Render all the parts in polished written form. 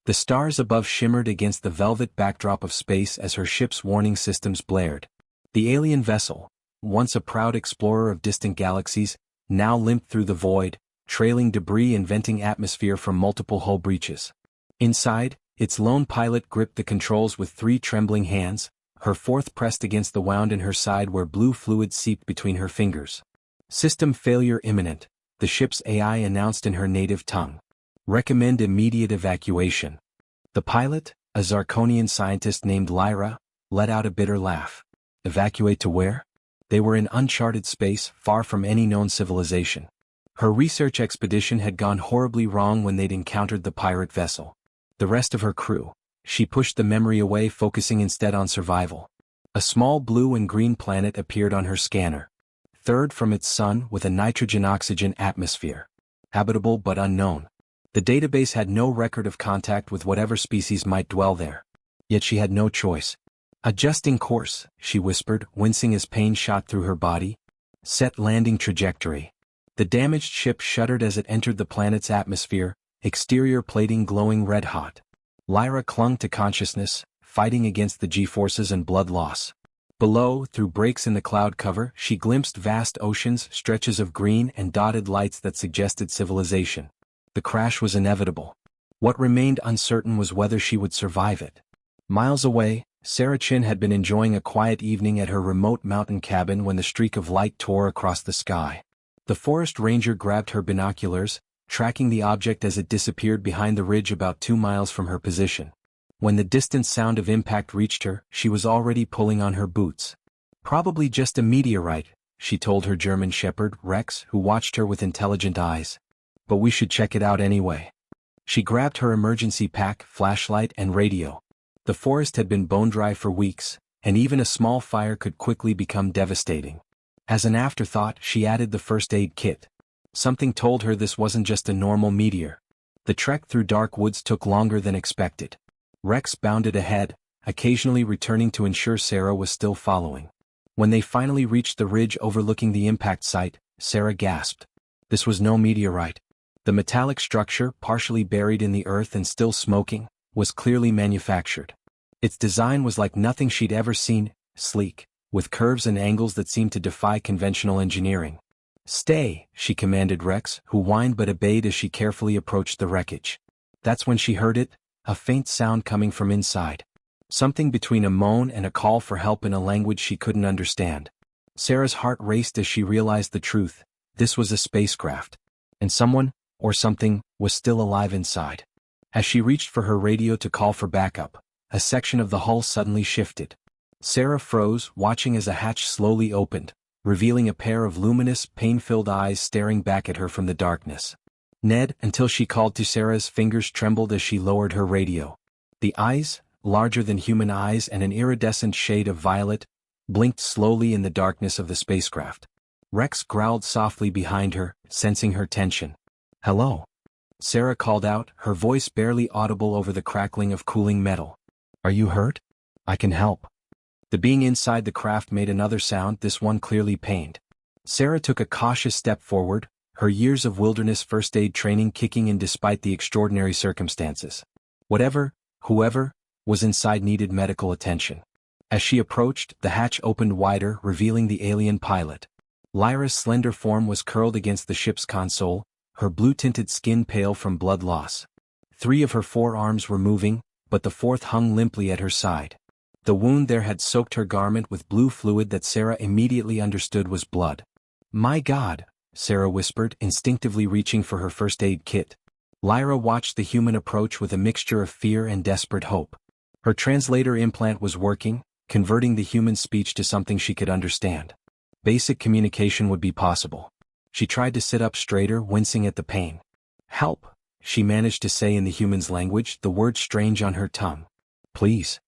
The stars above shimmered against the velvet backdrop of space as her ship's warning systems blared. The alien vessel, once a proud explorer of distant galaxies, now limped through the void, trailing debris and venting atmosphere from multiple hull breaches. Inside, its lone pilot gripped the controls with 3 trembling hands, her fourth pressed against the wound in her side where blue fluid seeped between her fingers. System failure imminent, the ship's AI announced in her native tongue. Recommend immediate evacuation. The pilot, a Zarkonian scientist named Lyra, let out a bitter laugh. Evacuate to where? They were in uncharted space, far from any known civilization. Her research expedition had gone horribly wrong when they'd encountered the pirate vessel. The rest of her crew, she pushed the memory away, focusing instead on survival. A small blue and green planet appeared on her scanner. Third from its sun with a nitrogen-oxygen atmosphere. Habitable but unknown. The database had no record of contact with whatever species might dwell there. Yet she had no choice. Adjusting course, she whispered, wincing as pain shot through her body. Set landing trajectory. The damaged ship shuddered as it entered the planet's atmosphere, exterior plating glowing red-hot. Lyra clung to consciousness, fighting against the G-forces and blood loss. Below, through breaks in the cloud cover, she glimpsed vast oceans, stretches of green and dotted lights that suggested civilization. The crash was inevitable. What remained uncertain was whether she would survive it. Miles away, Sarah Chin had been enjoying a quiet evening at her remote mountain cabin when the streak of light tore across the sky. The forest ranger grabbed her binoculars, tracking the object as it disappeared behind the ridge about 2 miles from her position. When the distant sound of impact reached her, she was already pulling on her boots. Probably just a meteorite, she told her German shepherd, Rex, who watched her with intelligent eyes. But we should check it out anyway. She grabbed her emergency pack, flashlight, and radio. The forest had been bone dry for weeks, and even a small fire could quickly become devastating. As an afterthought, she added the first aid kit. Something told her this wasn't just a normal meteor. The trek through dark woods took longer than expected. Rex bounded ahead, occasionally returning to ensure Sarah was still following. When they finally reached the ridge overlooking the impact site, Sarah gasped. This was no meteorite. The metallic structure, partially buried in the earth and still smoking, was clearly manufactured. Its design was like nothing she'd ever seen, sleek, with curves and angles that seemed to defy conventional engineering. Stay, she commanded Rex, who whined but obeyed as she carefully approached the wreckage. That's when she heard it, a faint sound coming from inside. Something between a moan and a call for help in a language she couldn't understand. Sarah's heart raced as she realized the truth. This was a spacecraft. And someone, or something, was still alive inside. As she reached for her radio to call for backup, a section of the hull suddenly shifted. Sarah froze, watching as a hatch slowly opened, revealing a pair of luminous, pain-filled eyes staring back at her from the darkness. Ned, until she called to Sarah's fingers trembled as she lowered her radio. The eyes, larger than human eyes and an iridescent shade of violet, blinked slowly in the darkness of the spacecraft. Rex growled softly behind her, sensing her tension. Hello? Sarah called out, her voice barely audible over the crackling of cooling metal. Are you hurt? I can help. The being inside the craft made another sound, this one clearly pained. Sarah took a cautious step forward, her years of wilderness first aid training kicking in despite the extraordinary circumstances. Whoever, was inside needed medical attention. As she approached, the hatch opened wider, revealing the alien pilot. Lyra's slender form was curled against the ship's console, her blue-tinted skin pale from blood loss. 3 of her 4 arms were moving, but the 4th hung limply at her side. The wound there had soaked her garment with blue fluid that Sarah immediately understood was blood. My God, Sarah whispered, instinctively reaching for her first aid kit. Lyra watched the human approach with a mixture of fear and desperate hope. Her translator implant was working, converting the human speech to something she could understand. Basic communication would be possible. She tried to sit up straighter, wincing at the pain. Help, she managed to say in the human's language, the word strange on her tongue. Please.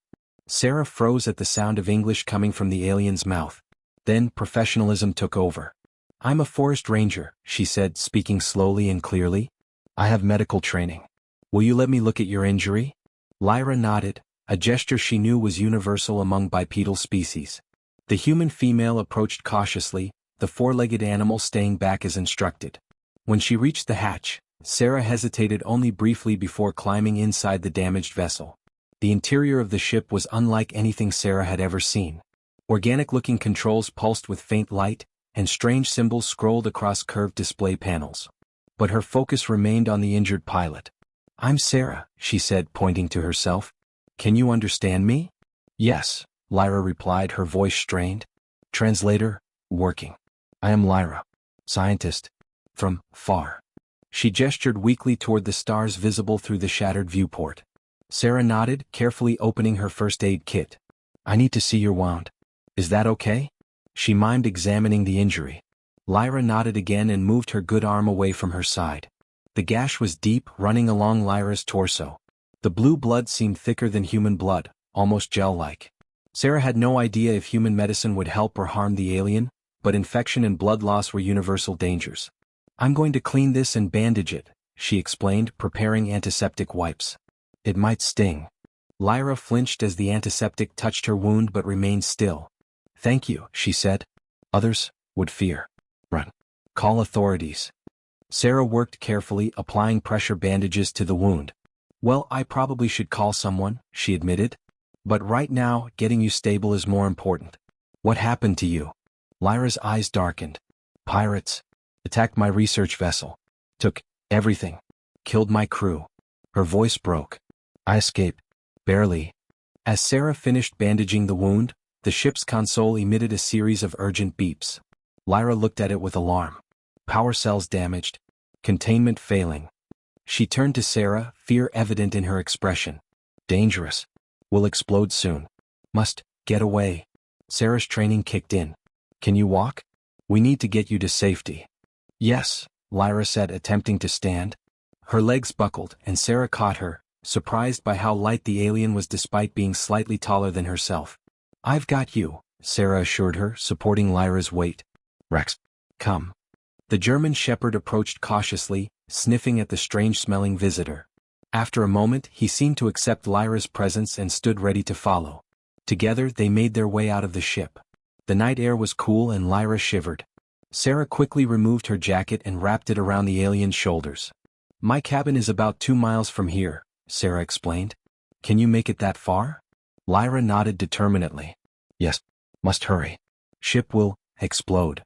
Sarah froze at the sound of English coming from the alien's mouth. Then professionalism took over. I'm a forest ranger, she said, speaking slowly and clearly. I have medical training. Will you let me look at your injury? Lyra nodded, a gesture she knew was universal among bipedal species. The human female approached cautiously, the 4-legged animal staying back as instructed. When she reached the hatch, Sarah hesitated only briefly before climbing inside the damaged vessel. The interior of the ship was unlike anything Sarah had ever seen. Organic-looking controls pulsed with faint light, and strange symbols scrolled across curved display panels. But her focus remained on the injured pilot. "I'm Sarah," she said, pointing to herself. "Can you understand me?" "Yes," Lyra replied, her voice strained. Translator, working. "I am Lyra. Scientist. From far." She gestured weakly toward the stars visible through the shattered viewport. Sarah nodded, carefully opening her first aid kit. "I need to see your wound. Is that okay?" She mimed, examining the injury. Lyra nodded again and moved her good arm away from her side. The gash was deep, running along Lyra's torso. The blue blood seemed thicker than human blood, almost gel-like. Sarah had no idea if human medicine would help or harm the alien, but infection and blood loss were universal dangers. "I'm going to clean this and bandage it," she explained, preparing antiseptic wipes. "It might sting." Lyra flinched as the antiseptic touched her wound but remained still. "Thank you," she said. "Others would fear. Run. Call authorities." Sarah worked carefully, applying pressure bandages to the wound. "Well, I probably should call someone," she admitted. "But right now, getting you stable is more important." "What happened to you?" Lyra's eyes darkened. "Pirates attacked my research vessel. Took everything. Killed my crew." Her voice broke. "I escaped. Barely." As Sarah finished bandaging the wound, the ship's console emitted a series of urgent beeps. Lyra looked at it with alarm. Power cells damaged. Containment failing. She turned to Sarah, fear evident in her expression. "Dangerous. Will explode soon. Must get away." Sarah's training kicked in. "Can you walk? We need to get you to safety." "Yes," Lyra said, attempting to stand. Her legs buckled, and Sarah caught her, surprised by how light the alien was despite being slightly taller than herself. "I've got you," Sarah assured her, supporting Lyra's weight. "Rex, come." The German shepherd approached cautiously, sniffing at the strange-smelling visitor. After a moment, he seemed to accept Lyra's presence and stood ready to follow. Together, they made their way out of the ship. The night air was cool and Lyra shivered. Sarah quickly removed her jacket and wrapped it around the alien's shoulders. "My cabin is about 2 miles from here," Sarah explained. "Can you make it that far?" Lyra nodded determinedly. "Yes. Must hurry. Ship will explode."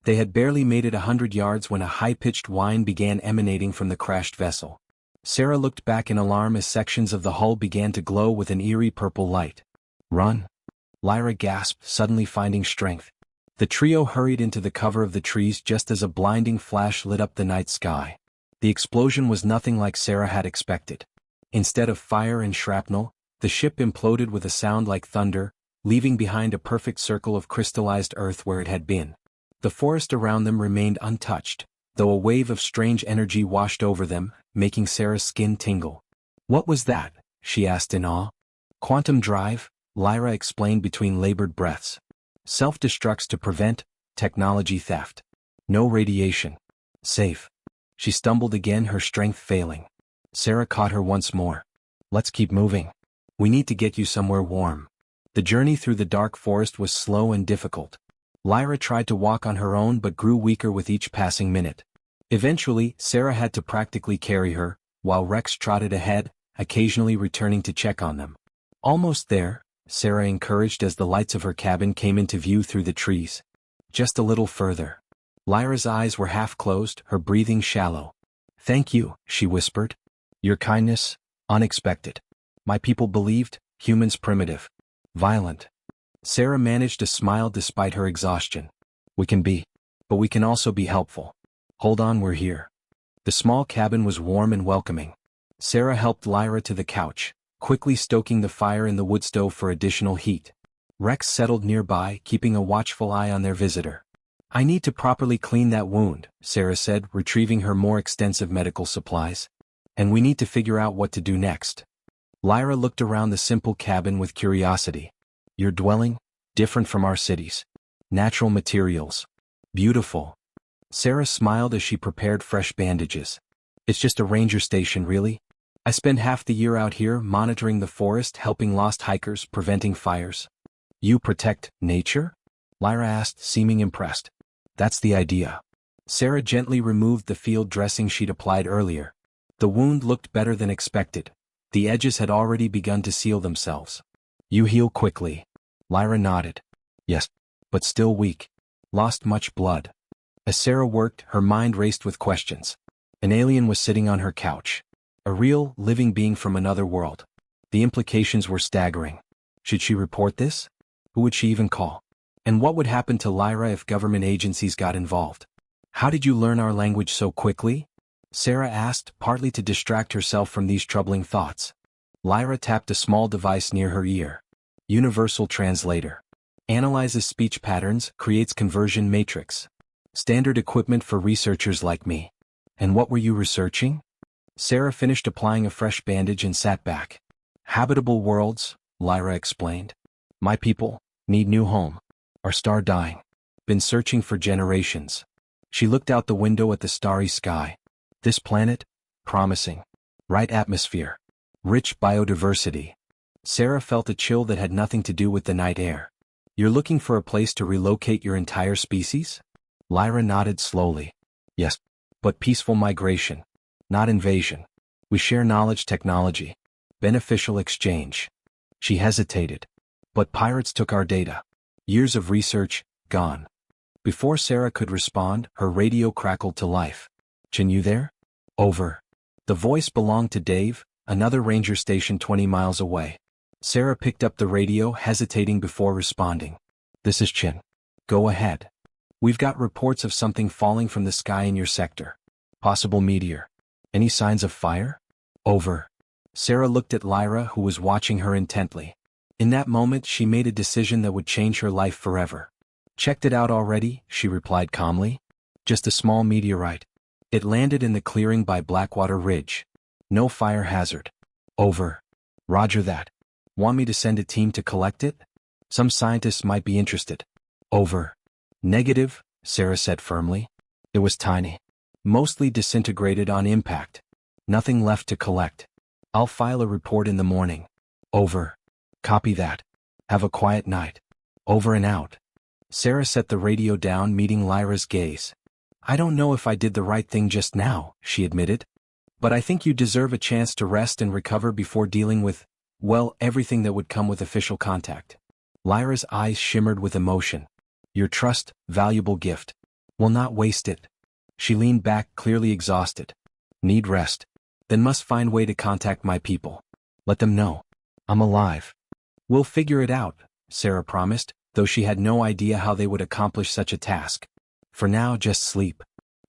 They had barely made it 100 yards when a high-pitched whine began emanating from the crashed vessel. Sarah looked back in alarm as sections of the hull began to glow with an eerie purple light. "Run!" Lyra gasped, suddenly finding strength. The trio hurried into the cover of the trees just as a blinding flash lit up the night sky. The explosion was nothing like Sarah had expected. Instead of fire and shrapnel, the ship imploded with a sound like thunder, leaving behind a perfect circle of crystallized earth where it had been. The forest around them remained untouched, though a wave of strange energy washed over them, making Sarah's skin tingle. "What was that?" she asked in awe. "Quantum drive," Lyra explained between labored breaths. "Self-destructs to prevent technology theft. No radiation. Safe." She stumbled again, her strength failing. Sarah caught her once more. "Let's keep moving. We need to get you somewhere warm." The journey through the dark forest was slow and difficult. Lyra tried to walk on her own but grew weaker with each passing minute. Eventually, Sarah had to practically carry her, while Rex trotted ahead, occasionally returning to check on them. "Almost there," Sarah encouraged as the lights of her cabin came into view through the trees. "Just a little further." Lyra's eyes were half closed, her breathing shallow. "Thank you," she whispered. "Your kindness, unexpected. My people believed humans primitive, violent." Sarah managed to smile despite her exhaustion. "We can be, but we can also be helpful. Hold on, we're here." The small cabin was warm and welcoming. Sarah helped Lyra to the couch, quickly stoking the fire in the wood stove for additional heat. Rex settled nearby, keeping a watchful eye on their visitor. "I need to properly clean that wound," Sarah said, retrieving her more extensive medical supplies. "And we need to figure out what to do next." Lyra looked around the simple cabin with curiosity. "Your dwelling? Different from our cities. Natural materials. Beautiful." Sarah smiled as she prepared fresh bandages. "It's just a ranger station, really. I spend half the year out here monitoring the forest, helping lost hikers, preventing fires." "You protect nature?" Lyra asked, seeming impressed. "That's the idea. Sarah gently removed the field dressing she'd applied earlier. The wound looked better than expected. The edges had already begun to seal themselves. You heal quickly. Lyra nodded. Yes, but still weak. Lost much blood. As Sarah worked, her mind raced with questions. An alien was sitting on her couch. A real, living being from another world. The implications were staggering. Should she report this? Who would she even call? And what would happen to Lyra if government agencies got involved? How did you learn our language so quickly? Sarah asked, partly to distract herself from these troubling thoughts. Lyra tapped a small device near her ear. Universal Translator. Analyzes speech patterns, creates conversion matrix. Standard equipment for researchers like me. And what were you researching? Sarah finished applying a fresh bandage and sat back. Habitable worlds, Lyra explained. My people need new home. Our star dying. Been searching for generations. She looked out the window at the starry sky. This planet? Promising. Right atmosphere. Rich biodiversity. Sarah felt a chill that had nothing to do with the night air. You're looking for a place to relocate your entire species? Lyra nodded slowly. Yes, but peaceful migration. Not invasion. We share knowledge technology. Beneficial exchange. She hesitated. But pirates took our data. Years of research, gone. Before Sarah could respond, her radio crackled to life. Chin, you there? Over. The voice belonged to Dave, another ranger station 20 miles away. Sarah picked up the radio, hesitating before responding. This is Chin. Go ahead. We've got reports of something falling from the sky in your sector. Possible meteor. Any signs of fire? Over. Sarah looked at Lyra, who was watching her intently. In that moment, she made a decision that would change her life forever. Checked it out already, she replied calmly. Just a small meteorite. It landed in the clearing by Blackwater Ridge. No fire hazard. Over. Roger that. Want me to send a team to collect it? Some scientists might be interested. Over. Negative, Sarah said firmly. It was tiny. Mostly disintegrated on impact. Nothing left to collect. I'll file a report in the morning. Over. Copy that. Have a quiet night. Over and out. Sarah set the radio down, meeting Lyra's gaze. I don't know if I did the right thing just now, she admitted. But I think you deserve a chance to rest and recover before dealing with, well, everything that would come with official contact. Lyra's eyes shimmered with emotion. Your trust, valuable gift. Will not waste it. She leaned back, clearly exhausted. Need rest. Then must find way to contact my people. Let them know. I'm alive. We'll figure it out, Sarah promised, though she had no idea how they would accomplish such a task. For now, just sleep.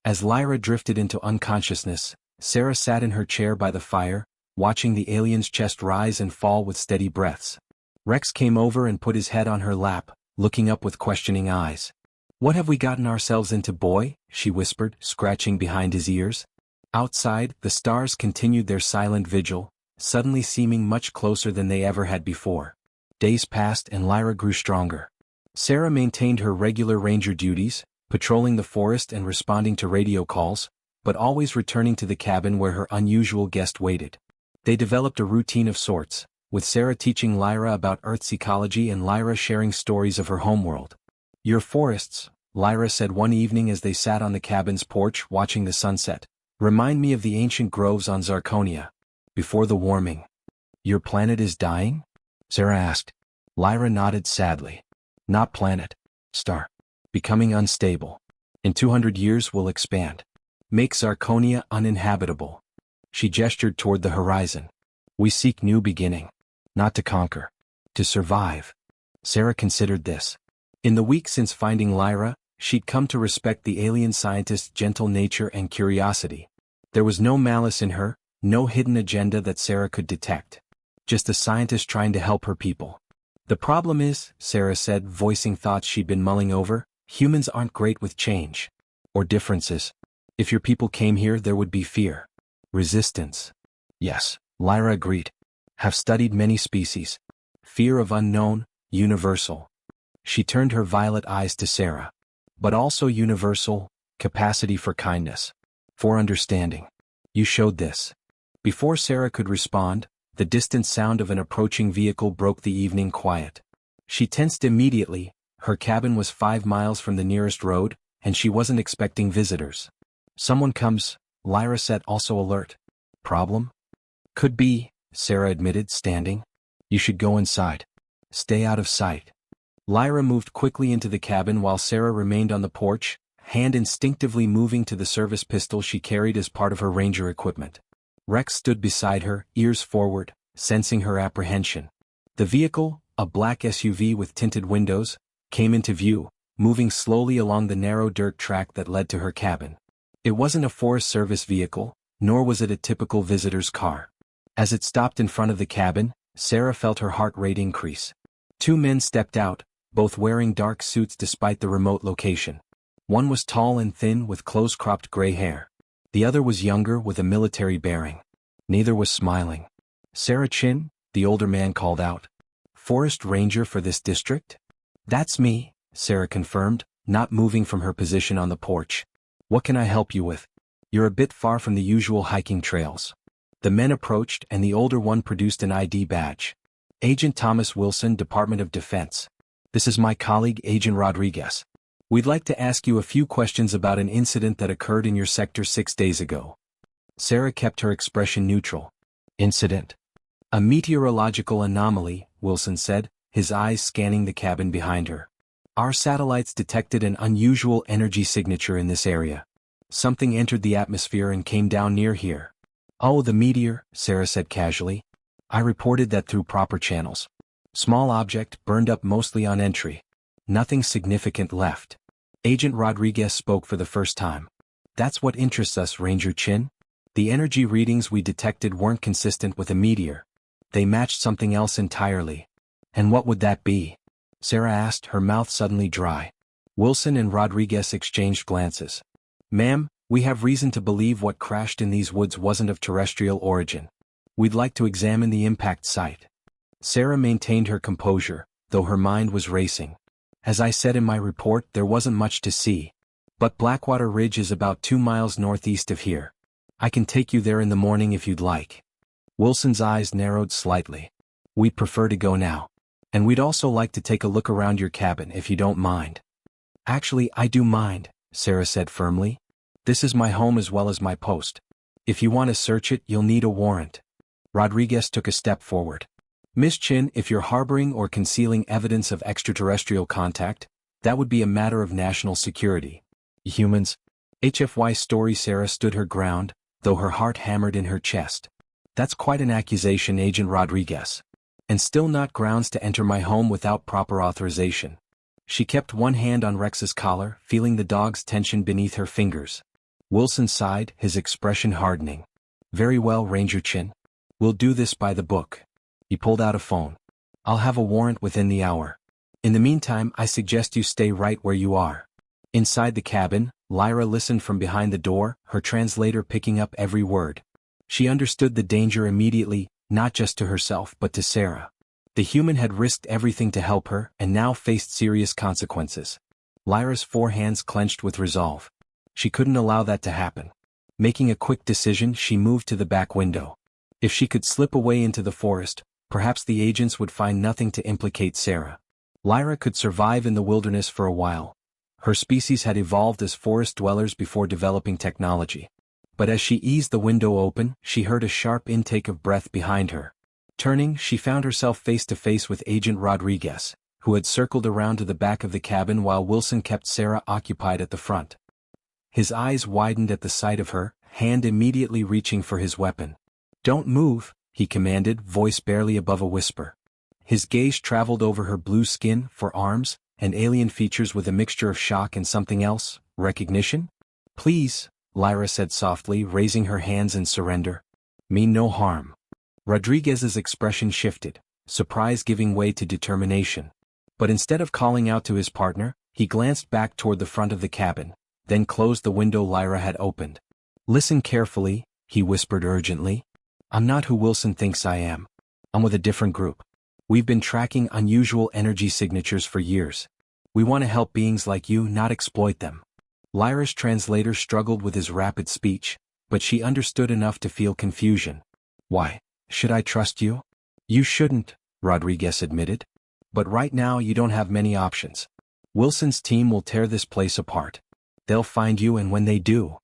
As Lyra drifted into unconsciousness, Sarah sat in her chair by the fire, watching the alien's chest rise and fall with steady breaths. Rex came over and put his head on her lap, looking up with questioning eyes. What have we gotten ourselves into, boy? She whispered, scratching behind his ears. Outside, the stars continued their silent vigil, suddenly seeming much closer than they ever had before. Days passed and Lyra grew stronger. Sarah maintained her regular ranger duties, patrolling the forest and responding to radio calls, but always returning to the cabin where her unusual guest waited. They developed a routine of sorts, with Sarah teaching Lyra about Earth's ecology and Lyra sharing stories of her homeworld. Your forests, Lyra said one evening as they sat on the cabin's porch watching the sunset, remind me of the ancient groves on Zarconia. Before the warming. Your planet is dying? Sarah asked. Lyra nodded sadly. Not planet. Star. Becoming unstable. In 200 years we'll expand. Make Zarconia uninhabitable. She gestured toward the horizon. We seek new beginning. Not to conquer. To survive. Sarah considered this. In the week since finding Lyra, she'd come to respect the alien scientist's gentle nature and curiosity. There was no malice in her, no hidden agenda that Sarah could detect. Just a scientist trying to help her people. The problem is, Sarah said, voicing thoughts she'd been mulling over, humans aren't great with change. Or differences. If your people came here, there would be fear. Resistance. Yes, Lyra agreed. Have studied many species. Fear of unknown, universal. She turned her violet eyes to Sarah. But also universal, capacity for kindness. For understanding. You showed this. Before Sarah could respond, the distant sound of an approaching vehicle broke the evening quiet. She tensed immediately. Her cabin was 5 miles from the nearest road, and she wasn't expecting visitors. Someone comes, Lyra said, also alert. Problem? Could be, Sarah admitted, standing. You should go inside. Stay out of sight. Lyra moved quickly into the cabin while Sarah remained on the porch, hand instinctively moving to the service pistol she carried as part of her ranger equipment. Rex stood beside her, ears forward, sensing her apprehension. The vehicle, a black SUV with tinted windows, came into view, moving slowly along the narrow dirt track that led to her cabin. It wasn't a Forest Service vehicle, nor was it a typical visitor's car. As it stopped in front of the cabin, Sarah felt her heart rate increase. Two men stepped out, both wearing dark suits despite the remote location. One was tall and thin with close-cropped gray hair. The other was younger with a military bearing. Neither was smiling. Sarah Chin, the older man called out. Forest Ranger for this district? That's me, Sarah confirmed, not moving from her position on the porch. What can I help you with? You're a bit far from the usual hiking trails. The men approached and the older one produced an ID badge. Agent Thomas Wilson, Department of Defense. This is my colleague Agent Rodriguez. We'd like to ask you a few questions about an incident that occurred in your sector 6 days ago. Sarah kept her expression neutral. Incident? A meteorological anomaly, Wilson said, his eyes scanning the cabin behind her. Our satellites detected an unusual energy signature in this area. Something entered the atmosphere and came down near here. Oh, the meteor, Sarah said casually. I reported that through proper channels. Small object burned up mostly on entry. Nothing significant left. Agent Rodriguez spoke for the first time. That's what interests us, Ranger Chin. The energy readings we detected weren't consistent with a meteor. They matched something else entirely. And what would that be? Sarah asked, her mouth suddenly dry. Wilson and Rodriguez exchanged glances. Ma'am, we have reason to believe what crashed in these woods wasn't of terrestrial origin. We'd like to examine the impact site. Sarah maintained her composure, though her mind was racing. As I said in my report, there wasn't much to see. But Blackwater Ridge is about 2 miles northeast of here. I can take you there in the morning if you'd like. Wilson's eyes narrowed slightly. We'd prefer to go now. And we'd also like to take a look around your cabin if you don't mind. Actually, I do mind, Sarah said firmly. This is my home as well as my post. If you want to search it, you'll need a warrant. Rodriguez took a step forward. Miss Chin, if you're harboring or concealing evidence of extraterrestrial contact, that would be a matter of national security. Humans. HFY Stories. Sarah stood her ground, though her heart hammered in her chest. That's quite an accusation, Agent Rodriguez. And still not grounds to enter my home without proper authorization. She kept one hand on Rex's collar, feeling the dog's tension beneath her fingers. Wilson sighed, his expression hardening. Very well, Ranger Chin. We'll do this by the book. He pulled out a phone. I'll have a warrant within the hour. In the meantime, I suggest you stay right where you are. Inside the cabin, Lyra listened from behind the door, her translator picking up every word. She understood the danger immediately, not just to herself but to Sarah. The human had risked everything to help her and now faced serious consequences. Lyra's 4 hands clenched with resolve. She couldn't allow that to happen. Making a quick decision, she moved to the back window. If she could slip away into the forest, perhaps the agents would find nothing to implicate Sarah. Lyra could survive in the wilderness for a while. Her species had evolved as forest dwellers before developing technology. But as she eased the window open, she heard a sharp intake of breath behind her. Turning, she found herself face to face with Agent Rodriguez, who had circled around to the back of the cabin while Wilson kept Sarah occupied at the front. His eyes widened at the sight of her, hand immediately reaching for his weapon. Don't move, he commanded, voice barely above a whisper. His gaze traveled over her blue skin, forearms, and alien features with a mixture of shock and something else, recognition? Please, Lyra said softly, raising her hands in surrender. Mean no harm. Rodriguez's expression shifted, surprise giving way to determination. But instead of calling out to his partner, he glanced back toward the front of the cabin, then closed the window Lyra had opened. Listen carefully, he whispered urgently. I'm not who Wilson thinks I am. I'm with a different group. We've been tracking unusual energy signatures for years. We want to help beings like you, not exploit them. Lyra's translator struggled with his rapid speech, but she understood enough to feel confusion. Why, should I trust you? You shouldn't, Rodriguez admitted. But right now you don't have many options. Wilson's team will tear this place apart. They'll find you, and when they do.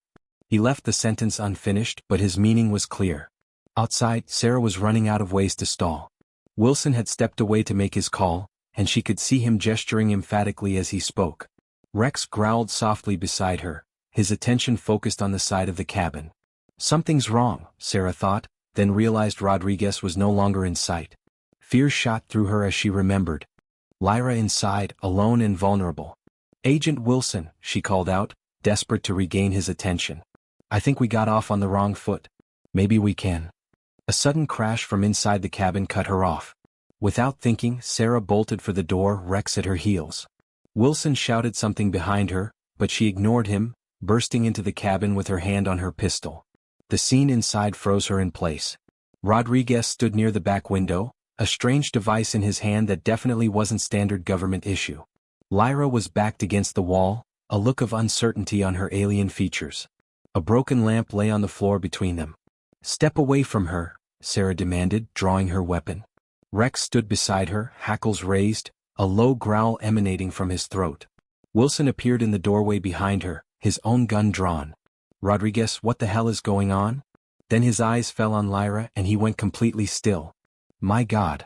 He left the sentence unfinished, but his meaning was clear. Outside, Sarah was running out of ways to stall. Wilson had stepped away to make his call, and she could see him gesturing emphatically as he spoke. Rex growled softly beside her, his attention focused on the side of the cabin. Something's wrong, Sarah thought, then realized Rodriguez was no longer in sight. Fear shot through her as she remembered. Lyra inside, alone and vulnerable. "Agent Wilson," she called out, desperate to regain his attention. "I think we got off on the wrong foot. Maybe we can." A sudden crash from inside the cabin cut her off. Without thinking, Sarah bolted for the door, Rex at her heels. Wilson shouted something behind her, but she ignored him, bursting into the cabin with her hand on her pistol. The scene inside froze her in place. Rodriguez stood near the back window, a strange device in his hand that definitely wasn't standard government issue. Lyra was backed against the wall, a look of uncertainty on her alien features. A broken lamp lay on the floor between them. "Step away from her," Sarah demanded, drawing her weapon. Rex stood beside her, hackles raised, a low growl emanating from his throat. Wilson appeared in the doorway behind her, his own gun drawn. "Rodriguez, what the hell is going on?" Then his eyes fell on Lyra and he went completely still. "My God."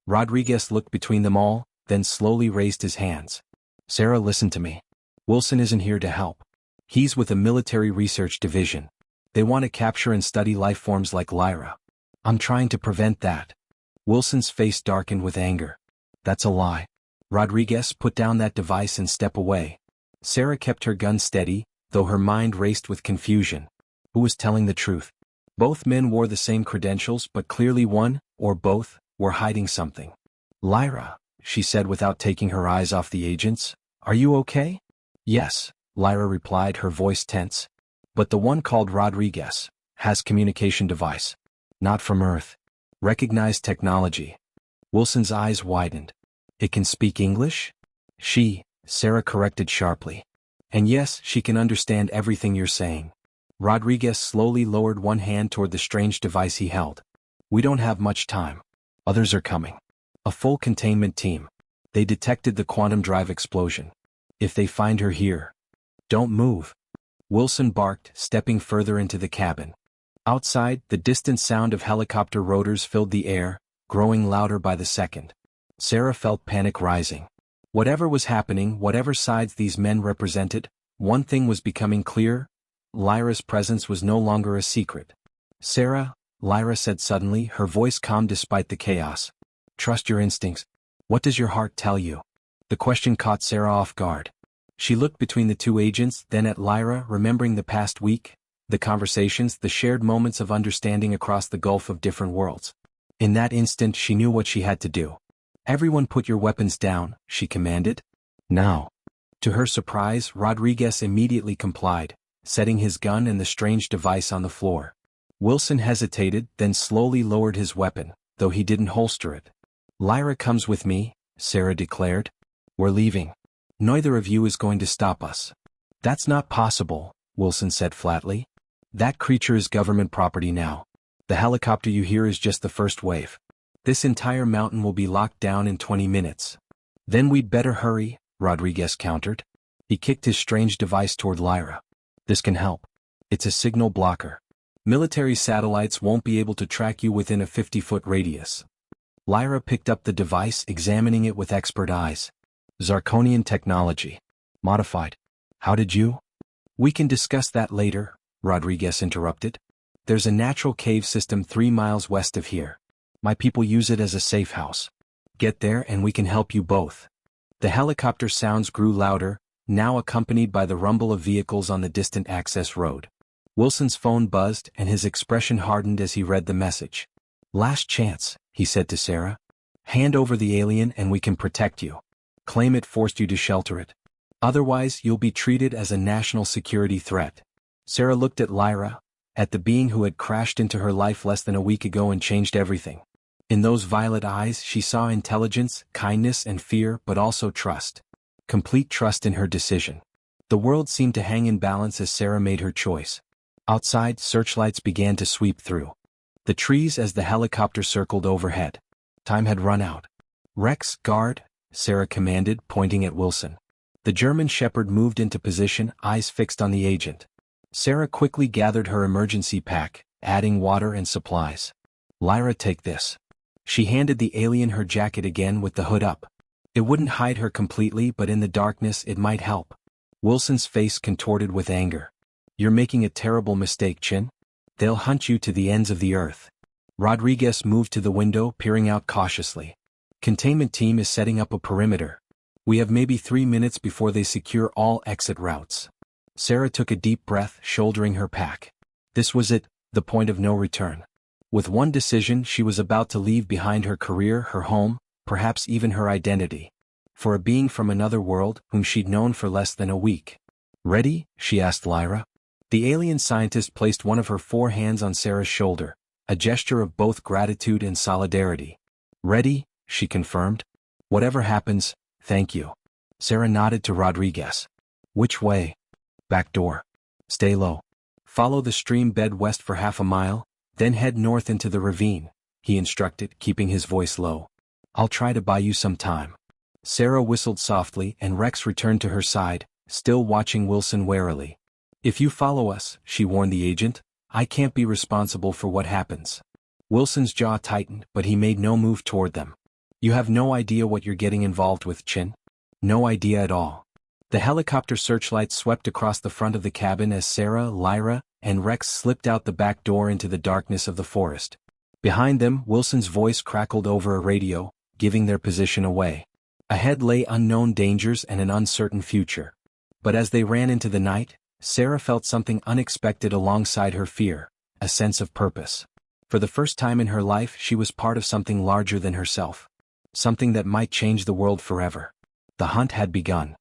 Rodriguez looked between them all, then slowly raised his hands. "Sarah, listen to me. Wilson isn't here to help. He's with a military research division. They want to capture and study life forms like Lyra. I'm trying to prevent that." Wilson's face darkened with anger. "That's a lie. Rodriguez, put down that device and step away." Sarah kept her gun steady, though her mind raced with confusion. Who was telling the truth? Both men wore the same credentials, but clearly one, or both, were hiding something. "Lyra," she said without taking her eyes off the agents, "are you okay?" "Yes," Lyra replied, her voice tense. "But the one called Rodriguez has communication device. Not from Earth. Recognized technology." Wilson's eyes widened. "It can speak English?" Sarah corrected sharply. "And yes, she can understand everything you're saying." Rodriguez slowly lowered one hand toward the strange device he held. "We don't have much time. Others are coming. A full containment team. They detected the quantum drive explosion. If they find her here..." "Don't move," Wilson barked, stepping further into the cabin. Outside, the distant sound of helicopter rotors filled the air, growing louder by the second. Sarah felt panic rising. Whatever was happening, whatever sides these men represented, one thing was becoming clear: Lyra's presence was no longer a secret. "Sarah," Lyra said suddenly, her voice calm despite the chaos. "Trust your instincts. What does your heart tell you?" The question caught Sarah off guard. She looked between the two agents, then at Lyra, remembering the past week, the conversations, the shared moments of understanding across the gulf of different worlds. In that instant she knew what she had to do. "Everyone put your weapons down," she commanded. "Now." To her surprise, Rodriguez immediately complied, setting his gun and the strange device on the floor. Wilson hesitated, then slowly lowered his weapon, though he didn't holster it. "Lyra comes with me," Sarah declared. "We're leaving. Neither of you is going to stop us." "That's not possible," Wilson said flatly. "That creature is government property now. The helicopter you hear is just the first wave. This entire mountain will be locked down in 20 minutes. Then we'd better hurry," Rodriguez countered. He kicked his strange device toward Lyra. "This can help. It's a signal blocker. Military satellites won't be able to track you within a 50-foot radius." Lyra picked up the device, examining it with expert eyes. "Zarkonian technology. Modified. How did you?" "We can discuss that later," Rodriguez interrupted. "There's a natural cave system 3 miles west of here. My people use it as a safe house. Get there and we can help you both." The helicopter sounds grew louder, now accompanied by the rumble of vehicles on the distant access road. Wilson's phone buzzed and his expression hardened as he read the message. "Last chance," he said to Sarah. "Hand over the alien and we can protect you. Claim it forced you to shelter it. Otherwise, you'll be treated as a national security threat." Sarah looked at Lyra, at the being who had crashed into her life less than a week ago and changed everything. In those violet eyes she saw intelligence, kindness and fear, but also trust. Complete trust in her decision. The world seemed to hang in balance as Sarah made her choice. Outside, searchlights began to sweep through the trees as the helicopter circled overhead. Time had run out. "Rex, guard," Sarah commanded, pointing at Wilson. The German shepherd moved into position, eyes fixed on the agent. Sarah quickly gathered her emergency pack, adding water and supplies. Lyra, take this. She handed the alien her jacket again with the hood up. It wouldn't hide her completely, but in the darkness it might help. Wilson's face contorted with anger. You're making a terrible mistake, Chin. They'll hunt you to the ends of the earth. Rodriguez moved to the window, peering out cautiously. Containment team is setting up a perimeter. We have maybe 3 minutes before they secure all exit routes. Sarah took a deep breath, shouldering her pack. This was it, the point of no return. With one decision, she was about to leave behind her career, her home, perhaps even her identity. For a being from another world, whom she'd known for less than a week. Ready? She asked Lyra. The alien scientist placed one of her 4 hands on Sarah's shoulder, a gesture of both gratitude and solidarity. Ready? She confirmed. Whatever happens, thank you. Sarah nodded to Rodriguez. Which way? Back door. Stay low. Follow the stream bed west for half a mile, then head north into the ravine, he instructed, keeping his voice low. I'll try to buy you some time. Sarah whistled softly and Rex returned to her side, still watching Wilson warily. If you follow us, she warned the agent, I can't be responsible for what happens. Wilson's jaw tightened, but he made no move toward them. You have no idea what you're getting involved with, Chin. No idea at all. The helicopter searchlight swept across the front of the cabin as Sarah, Lyra, and Rex slipped out the back door into the darkness of the forest. Behind them, Wilson's voice crackled over a radio, giving their position away. Ahead lay unknown dangers and an uncertain future. But as they ran into the night, Sarah felt something unexpected alongside her fear, a sense of purpose. For the first time in her life, she was part of something larger than herself. Something that might change the world forever. The hunt had begun.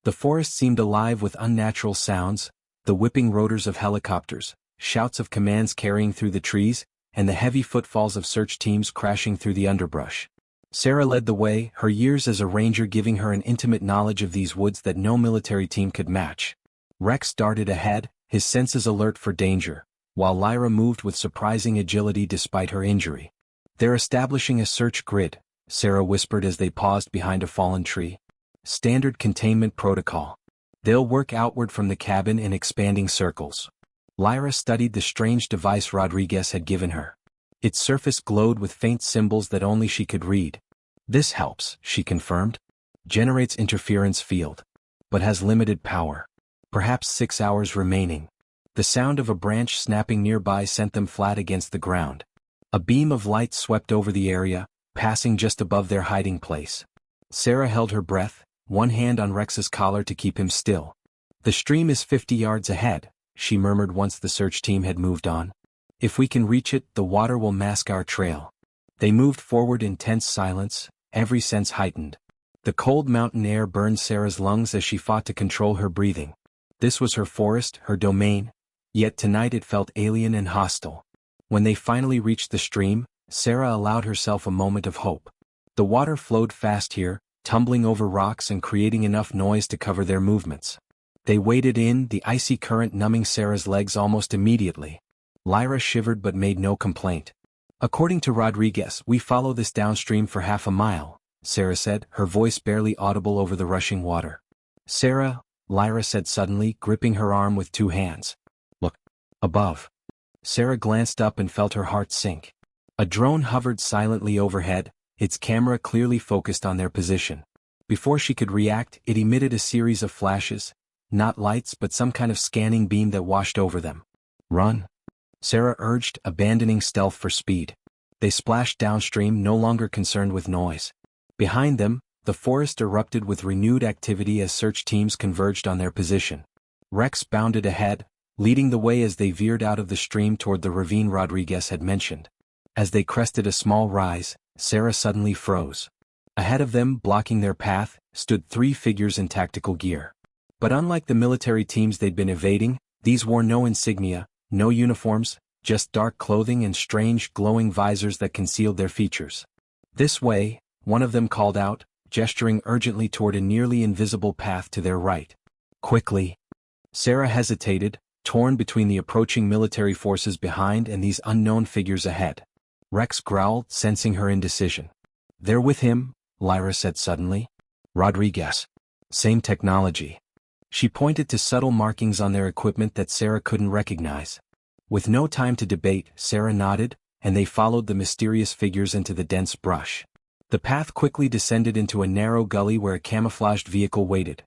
The forest seemed alive with unnatural sounds, the whipping rotors of helicopters, shouts of commands carrying through the trees, and the heavy footfalls of search teams crashing through the underbrush. Sarah led the way, her years as a ranger giving her an intimate knowledge of these woods that no military team could match. Rex darted ahead, his senses alert for danger, while Lyra moved with surprising agility despite her injury. They're establishing a search grid, Sarah whispered as they paused behind a fallen tree. Standard containment protocol. They'll work outward from the cabin in expanding circles. Lyra studied the strange device Rodriguez had given her. Its surface glowed with faint symbols that only she could read. This helps, she confirmed. Generates interference field. But has limited power. Perhaps 6 hours remaining. The sound of a branch snapping nearby sent them flat against the ground. A beam of light swept over the area, passing just above their hiding place. Sarah held her breath, one hand on Rex's collar to keep him still. The stream is 50 yards ahead, she murmured once the search team had moved on. If we can reach it, the water will mask our trail. They moved forward in tense silence, every sense heightened. The cold mountain air burned Sarah's lungs as she fought to control her breathing. This was her forest, her domain, yet tonight it felt alien and hostile. When they finally reached the stream, Sarah allowed herself a moment of hope. The water flowed fast here, tumbling over rocks and creating enough noise to cover their movements. They waded in, the icy current numbing Sarah's legs almost immediately. Lyra shivered but made no complaint. According to Rodriguez, we follow this downstream for half a mile, Sarah said, her voice barely audible over the rushing water. Sarah, Lyra said suddenly, gripping her arm with 2 hands. Look. Above. Sarah glanced up and felt her heart sink. A drone hovered silently overhead, its camera clearly focused on their position. Before she could react, it emitted a series of flashes, not lights but some kind of scanning beam that washed over them. Run. Sarah urged, abandoning stealth for speed. They splashed downstream, no longer concerned with noise. Behind them, the forest erupted with renewed activity as search teams converged on their position. Rex bounded ahead, leading the way as they veered out of the stream toward the ravine Rodriguez had mentioned. As they crested a small rise, Sarah suddenly froze. Ahead of them, blocking their path, stood 3 figures in tactical gear. But unlike the military teams they'd been evading, these wore no insignia, no uniforms, just dark clothing and strange, glowing visors that concealed their features. This way, one of them called out, gesturing urgently toward a nearly invisible path to their right. Quickly. Sarah hesitated, torn between the approaching military forces behind and these unknown figures ahead. Rex growled, sensing her indecision. They're with him, Lyra said suddenly. Rodriguez. Same technology. She pointed to subtle markings on their equipment that Sarah couldn't recognize. With no time to debate, Sarah nodded, and they followed the mysterious figures into the dense brush. The path quickly descended into a narrow gully where a camouflaged vehicle waited.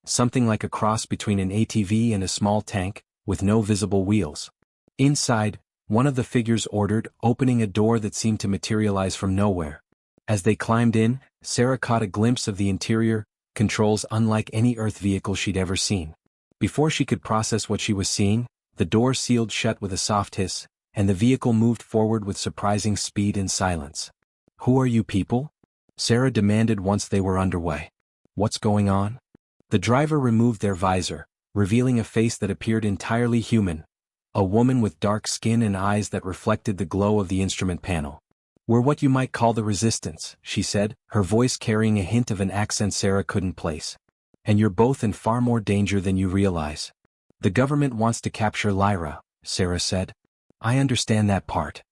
Something like a cross between an ATV and a small tank, with no visible wheels. Inside, one of the figures ordered, opening a door that seemed to materialize from nowhere. As they climbed in, Sarah caught a glimpse of the interior, controls unlike any Earth vehicle she'd ever seen. Before she could process what she was seeing, the door sealed shut with a soft hiss, and the vehicle moved forward with surprising speed and silence. "Who are you people?" Sarah demanded once they were underway. "What's going on?" The driver removed their visor, revealing a face that appeared entirely human, a woman with dark skin and eyes that reflected the glow of the instrument panel. "We're what you might call the Resistance," she said, her voice carrying a hint of an accent Sarah couldn't place. "And you're both in far more danger than you realize." "The government wants to capture Lyra," Sarah said. "I understand that part."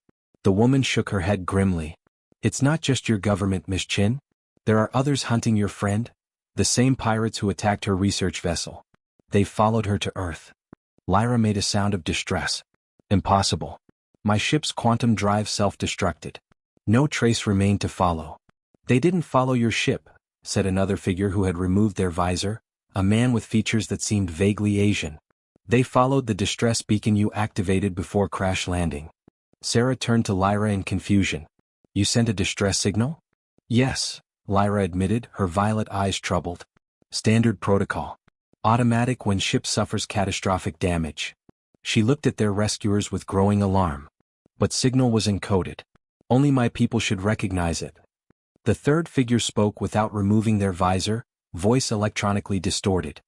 The woman shook her head grimly. "It's not just your government, Miss Chin. There are others hunting your friend, the same pirates who attacked her research vessel. They've followed her to Earth." Lyra made a sound of distress. "Impossible. My ship's quantum drive self-destructed. No trace remained to follow." "They didn't follow your ship," said another figure who had removed their visor, a man with features that seemed vaguely Asian. "They followed the distress beacon you activated before crash landing." Sarah turned to Lyra in confusion. "You sent a distress signal?" "Yes," Lyra admitted, her violet eyes troubled. "Standard protocol. Automatic when ship suffers catastrophic damage." She looked at their rescuers with growing alarm. "But signal was encoded. Only my people should recognize it." The third figure spoke without removing their visor, voice electronically distorted.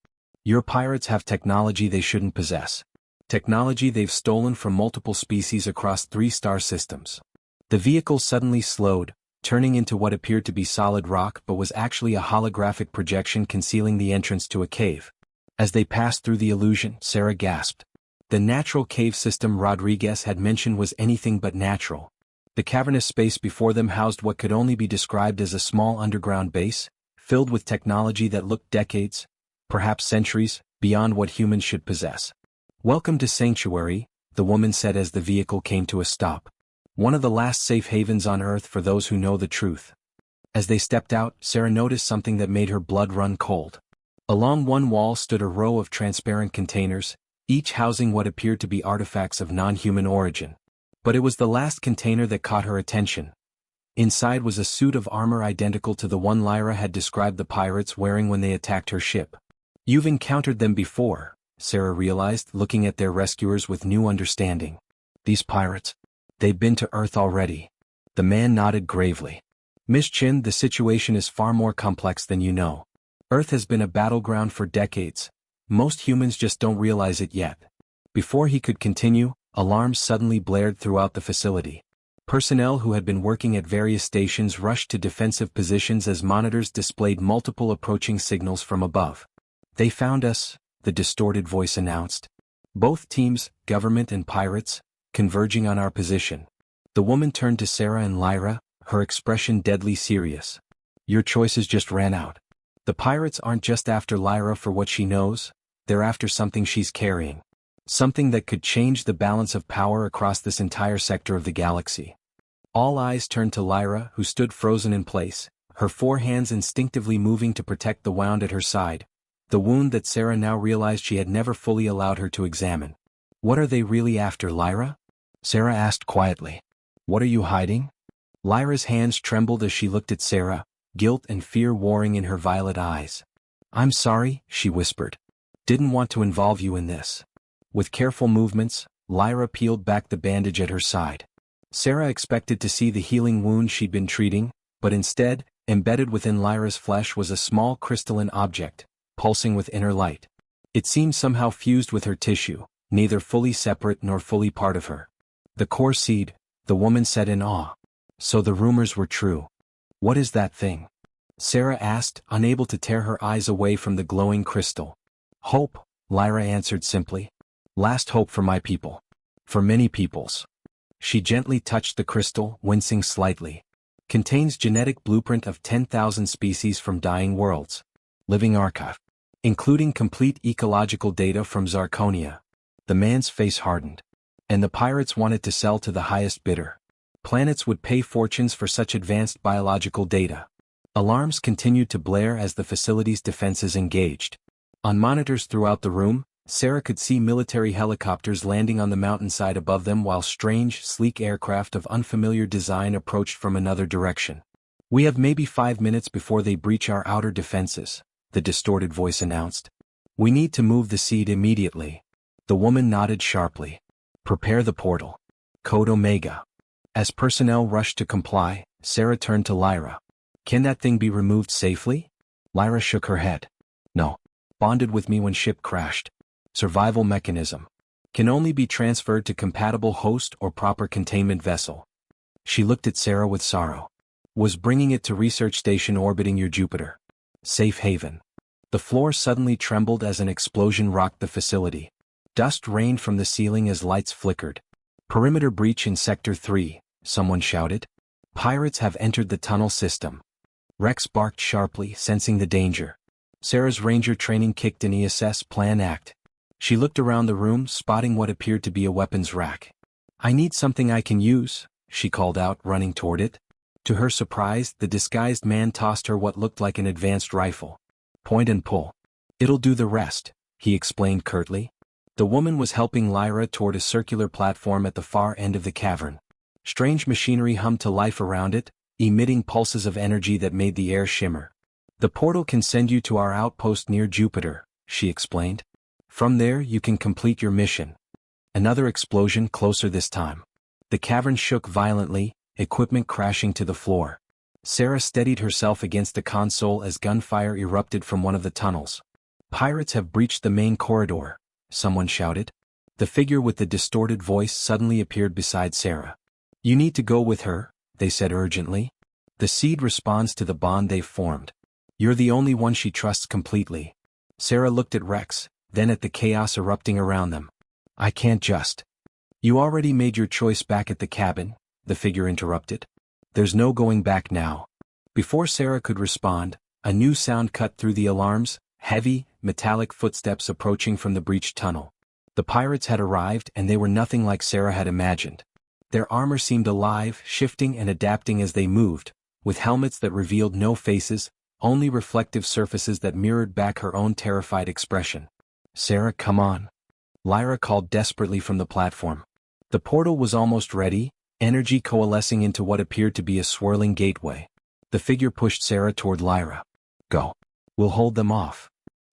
"Your pirates have technology they shouldn't possess. Technology they've stolen from multiple species across 3 star systems." The vehicle suddenly slowed, turning into what appeared to be solid rock but was actually a holographic projection concealing the entrance to a cave. As they passed through the illusion, Sarah gasped. The natural cave system Rodriguez had mentioned was anything but natural. The cavernous space before them housed what could only be described as a small underground base, filled with technology that looked decades, perhaps centuries, beyond what humans should possess. "Welcome to Sanctuary," the woman said as the vehicle came to a stop. "One of the last safe havens on Earth for those who know the truth." As they stepped out, Sarah noticed something that made her blood run cold. Along one wall stood a row of transparent containers, each housing what appeared to be artifacts of non-human origin. But it was the last container that caught her attention. Inside was a suit of armor identical to the one Lyra had described the pirates wearing when they attacked her ship. "You've encountered them before," Sarah realized, looking at their rescuers with new understanding. "These pirates? They've been to Earth already." The man nodded gravely. "Miss Chin, the situation is far more complex than you know. Earth has been a battleground for decades. Most humans just don't realize it yet." Before he could continue, alarms suddenly blared throughout the facility. Personnel who had been working at various stations rushed to defensive positions as monitors displayed multiple approaching signals from above. "They found us," the distorted voice announced. "Both teams, government and pirates, converging on our position." The woman turned to Sarah and Lyra, her expression deadly serious. "Your choices just ran out. The pirates aren't just after Lyra for what she knows, they're after something she's carrying. Something that could change the balance of power across this entire sector of the galaxy." All eyes turned to Lyra, who stood frozen in place, her 4 hands instinctively moving to protect the wound at her side, the wound that Sarah now realized she had never fully allowed her to examine. "What are they really after, Lyra?" Sarah asked quietly. "What are you hiding?" Lyra's hands trembled as she looked at Sarah, guilt and fear warring in her violet eyes. "I'm sorry," she whispered. "Didn't want to involve you in this." With careful movements, Lyra peeled back the bandage at her side. Sarah expected to see the healing wound she'd been treating, but instead, embedded within Lyra's flesh was a small crystalline object, pulsing with inner light. It seemed somehow fused with her tissue, neither fully separate nor fully part of her. "The core seed," the woman said in awe. "So the rumors were true. What is that thing?" Sarah asked, unable to tear her eyes away from the glowing crystal. "Hope," Lyra answered simply. "Last hope for my people. For many peoples." She gently touched the crystal, wincing slightly. "Contains genetic blueprint of 10,000 species from dying worlds. Living archive. Including complete ecological data from Zarconia. The man's face hardened. And the pirates wanted to sell to the highest bidder. Planets would pay fortunes for such advanced biological data. Alarms continued to blare as the facility's defenses engaged. On monitors throughout the room, Sarah could see military helicopters landing on the mountainside above them while strange, sleek aircraft of unfamiliar design approached from another direction. "We have maybe 5 minutes before they breach our outer defenses," the distorted voice announced. "We need to move the seed immediately." The woman nodded sharply. "Prepare the portal. Code Omega." As personnel rushed to comply, Sarah turned to Lyra. "Can that thing be removed safely?" Lyra shook her head. "No. Bonded with me when ship crashed. Survival mechanism. Can only be transferred to compatible host or proper containment vessel." She looked at Sarah with sorrow. "Was bringing it to research station orbiting your Jupiter. Safe haven." The floor suddenly trembled as an explosion rocked the facility. Dust rained from the ceiling as lights flickered. "Perimeter breach in Sector 3, someone shouted. "Pirates have entered the tunnel system." Rex barked sharply, sensing the danger. Sarah's ranger training kicked in ESS Plan Act. She looked around the room, spotting what appeared to be a weapons rack. "I need something I can use," she called out, running toward it. To her surprise, the disguised man tossed her what looked like an advanced rifle. "Point and pull. It'll do the rest," he explained curtly. The woman was helping Lyra toward a circular platform at the far end of the cavern. Strange machinery hummed to life around it, emitting pulses of energy that made the air shimmer. "The portal can send you to our outpost near Jupiter," she explained. "From there you can complete your mission." Another explosion, closer this time. The cavern shook violently, equipment crashing to the floor. Sarah steadied herself against the console as gunfire erupted from one of the tunnels. "Pirates have breached the main corridor," someone shouted. The figure with the distorted voice suddenly appeared beside Sarah. "You need to go with her," they said urgently. "The seed responds to the bond they've formed. You're the only one she trusts completely." Sarah looked at Rex, then at the chaos erupting around them. "I can't just." "You already made your choice back at the cabin," the figure interrupted. "There's no going back now." Before Sarah could respond, a new sound cut through the alarms, heavy, metallic footsteps approaching from the breached tunnel. The pirates had arrived and they were nothing like Sarah had imagined. Their armor seemed alive, shifting and adapting as they moved, with helmets that revealed no faces, only reflective surfaces that mirrored back her own terrified expression. "Sarah, come on," Lyra called desperately from the platform. The portal was almost ready, energy coalescing into what appeared to be a swirling gateway. The figure pushed Sarah toward Lyra. "Go. We'll hold them off."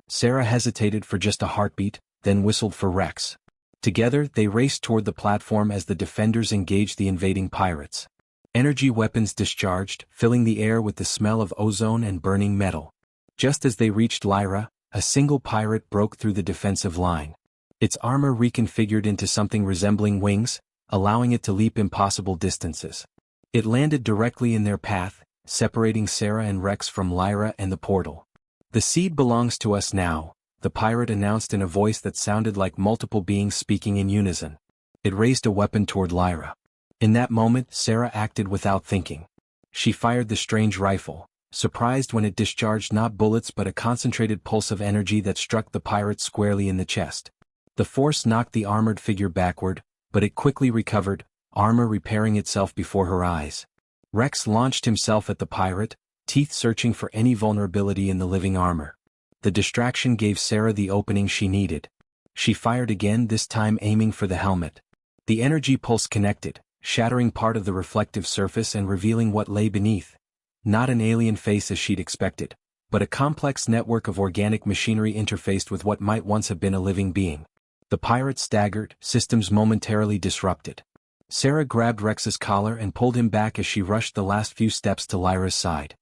Sarah hesitated for just a heartbeat, then whistled for Rex. Together, they raced toward the platform as the defenders engaged the invading pirates. Energy weapons discharged, filling the air with the smell of ozone and burning metal. Just as they reached Lyra, a single pirate broke through the defensive line. Its armor reconfigured into something resembling wings, allowing it to leap impossible distances. It landed directly in their path, separating Sarah and Rex from Lyra and the portal. "The seed belongs to us now," the pirate announced in a voice that sounded like multiple beings speaking in unison. It raised a weapon toward Lyra. In that moment, Sarah acted without thinking. She fired the strange rifle, surprised when it discharged not bullets but a concentrated pulse of energy that struck the pirate squarely in the chest. The force knocked the armored figure backward, but it quickly recovered, armor repairing itself before her eyes. Rex launched himself at the pirate, teeth searching for any vulnerability in the living armor. The distraction gave Sarah the opening she needed. She fired again, this time aiming for the helmet. The energy pulse connected, shattering part of the reflective surface and revealing what lay beneath. Not an alien face as she'd expected, but a complex network of organic machinery interfaced with what might once have been a living being. The pirate staggered, systems momentarily disrupted. Sarah grabbed Rex's collar and pulled him back as she rushed the last few steps to Lyra's side.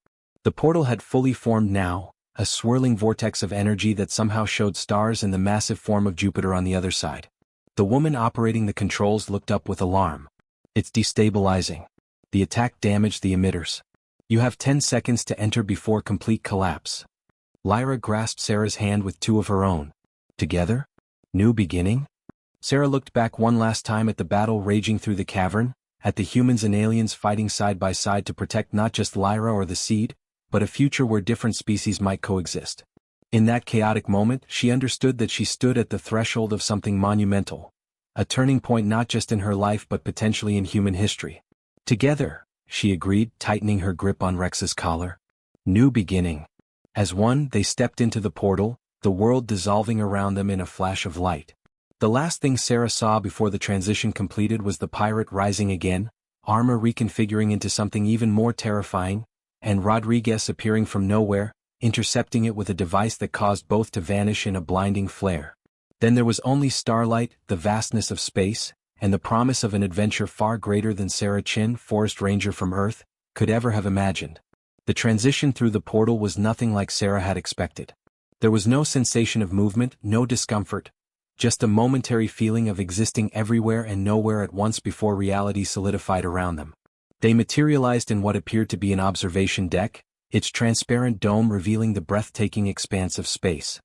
The portal had fully formed now, a swirling vortex of energy that somehow showed stars and the massive form of Jupiter on the other side. The woman operating the controls looked up with alarm. "It's destabilizing. The attack damaged the emitters. You have 10 seconds to enter before complete collapse." Lyra grasped Sarah's hand with two of her own. "Together? New beginning?" Sarah looked back one last time at the battle raging through the cavern, at the humans and aliens fighting side by side to protect not just Lyra or the seed, but a future where different species might coexist. In that chaotic moment, she understood that she stood at the threshold of something monumental. A turning point not just in her life but potentially in human history. Together, she agreed, tightening her grip on Rex's collar. New beginning. As one, they stepped into the portal, the world dissolving around them in a flash of light. The last thing Sarah saw before the transition completed was the pirate rising again, armor reconfiguring into something even more terrifying, and Rodriguez appearing from nowhere, intercepting it with a device that caused both to vanish in a blinding flare. Then there was only starlight, the vastness of space, and the promise of an adventure far greater than Sarah Chin, forest ranger from Earth, could ever have imagined. The transition through the portal was nothing like Sarah had expected. There was no sensation of movement, no discomfort, just a momentary feeling of existing everywhere and nowhere at once before reality solidified around them. They materialized in what appeared to be an observation deck, its transparent dome revealing the breathtaking expanse of space.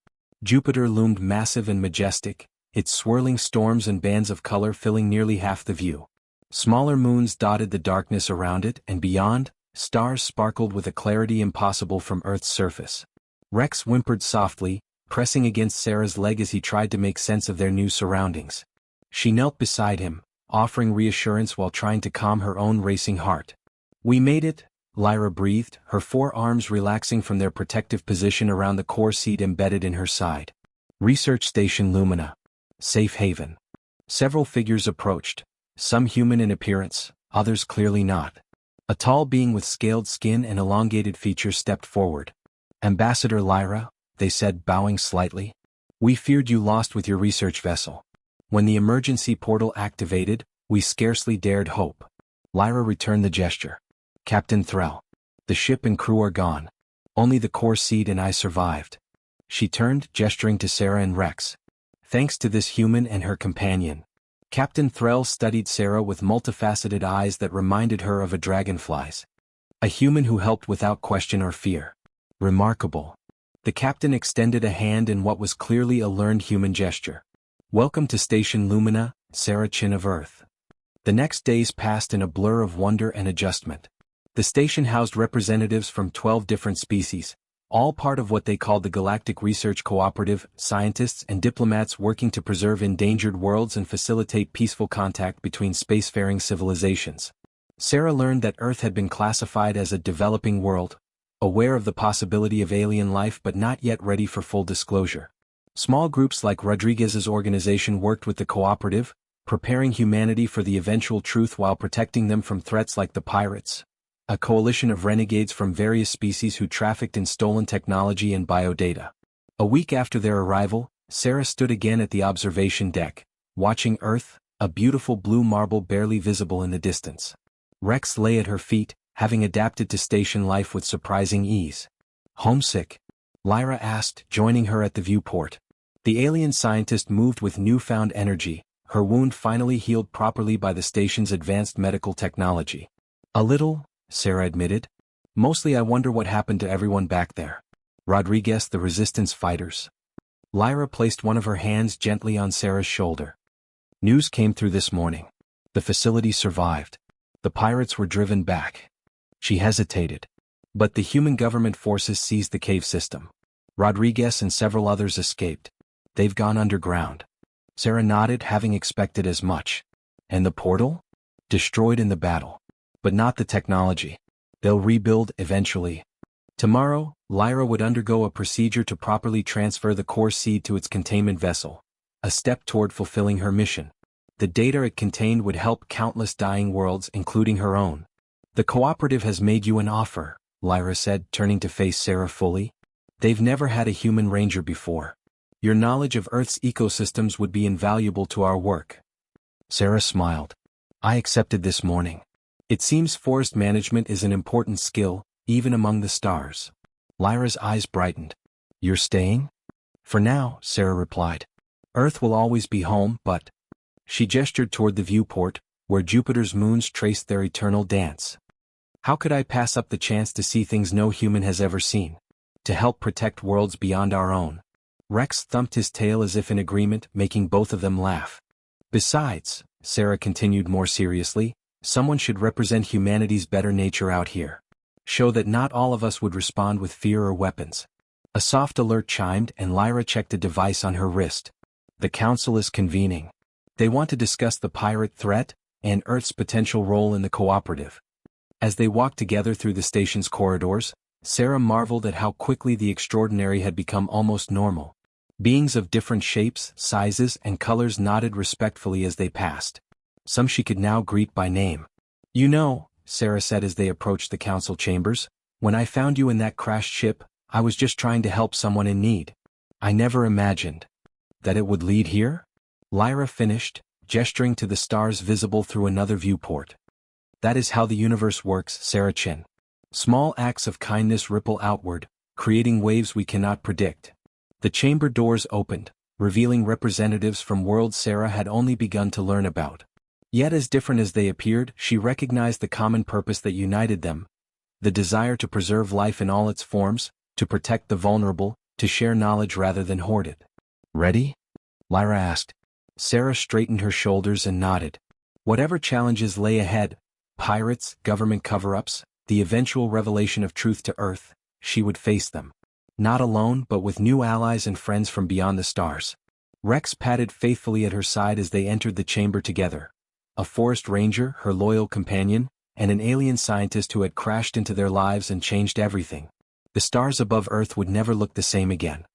Jupiter loomed massive and majestic, its swirling storms and bands of color filling nearly half the view. Smaller moons dotted the darkness around it, and beyond, stars sparkled with a clarity impossible from Earth's surface. Rex whimpered softly, pressing against Sarah's leg as he tried to make sense of their new surroundings. She knelt beside him, offering reassurance while trying to calm her own racing heart. "We made it," Lyra breathed, her forearms relaxing from their protective position around the core seat embedded in her side. Research Station Lumina. Safe haven. Several figures approached, some human in appearance, others clearly not. A tall being with scaled skin and elongated features stepped forward. "Ambassador Lyra," they said, bowing slightly. "We feared you lost with your research vessel. When the emergency portal activated, we scarcely dared hope." Lyra returned the gesture. "Captain Threll. The ship and crew are gone. Only the core seat and I survived." She turned, gesturing to Sarah and Rex. "Thanks to this human and her companion." Captain Threll studied Sarah with multifaceted eyes that reminded her of a dragonfly's. A human who helped without question or fear. Remarkable. The captain extended a hand in what was clearly a learned human gesture. "Welcome to Station Lumina, Sarah Chin of Earth." The next days passed in a blur of wonder and adjustment. The station housed representatives from 12 different species, all part of what they called the Galactic Research Cooperative, scientists and diplomats working to preserve endangered worlds and facilitate peaceful contact between spacefaring civilizations. Sarah learned that Earth had been classified as a developing world, aware of the possibility of alien life but not yet ready for full disclosure. Small groups like Rodriguez's organization worked with the cooperative, preparing humanity for the eventual truth while protecting them from threats like the pirates, a coalition of renegades from various species who trafficked in stolen technology and biodata. A week after their arrival, Sarah stood again at the observation deck, watching Earth, a beautiful blue marble barely visible in the distance. Rex lay at her feet, having adapted to station life with surprising ease. "Homesick?" Lyra asked, joining her at the viewport. The alien scientist moved with newfound energy, her wound finally healed properly by the station's advanced medical technology. "A little," Sarah admitted. "Mostly I wonder what happened to everyone back there. Rodriguez, the resistance fighters." Lyra placed one of her hands gently on Sarah's shoulder. "News came through this morning. The facility survived. The pirates were driven back." She hesitated. "But the human government forces seized the cave system. Rodriguez and several others escaped. They've gone underground." Sarah nodded, having expected as much. "And the portal?" "Destroyed in the battle. But not the technology. They'll rebuild eventually." Tomorrow, Lyra would undergo a procedure to properly transfer the core seed to its containment vessel, a step toward fulfilling her mission. The data it contained would help countless dying worlds, including her own. "The cooperative has made you an offer," Lyra said, turning to face Sarah fully. "They've never had a human ranger before. Your knowledge of Earth's ecosystems would be invaluable to our work." Sarah smiled. "I accepted this morning. It seems forest management is an important skill, even among the stars." Lyra's eyes brightened. "You're staying?" "For now," Sarah replied. "Earth will always be home, but—" She gestured toward the viewport, where Jupiter's moons traced their eternal dance. "How could I pass up the chance to see things no human has ever seen? To help protect worlds beyond our own." Rex thumped his tail as if in agreement, making both of them laugh. "Besides," Sarah continued more seriously, "someone should represent humanity's better nature out here. Show that not all of us would respond with fear or weapons. A soft alert chimed and Lyra checked a device on her wrist. The council is convening. They want to discuss the pirate threat and Earth's potential role in the cooperative. As they walked together through the station's corridors, Sarah marveled at how quickly the extraordinary had become almost normal. Beings of different shapes, sizes, and colors nodded respectfully as they passed. Some she could now greet by name. "You know," Sarah said as they approached the council chambers, "when I found you in that crashed ship, I was just trying to help someone in need. I never imagined that it would lead here?" Lyra finished, gesturing to the stars visible through another viewport. "That is how the universe works, Sarah Chin. Small acts of kindness ripple outward, creating waves we cannot predict." The chamber doors opened, revealing representatives from worlds Sarah had only begun to learn about. Yet as different as they appeared, she recognized the common purpose that united them: the desire to preserve life in all its forms, to protect the vulnerable, to share knowledge rather than hoard it. "Ready?" Lyra asked. Sarah straightened her shoulders and nodded. Whatever challenges lay ahead, pirates, government cover-ups, the eventual revelation of truth to Earth, she would face them. Not alone but with new allies and friends from beyond the stars. Rex padded faithfully at her side as they entered the chamber together. A forest ranger, her loyal companion, and an alien scientist who had crashed into their lives and changed everything. The stars above Earth would never look the same again.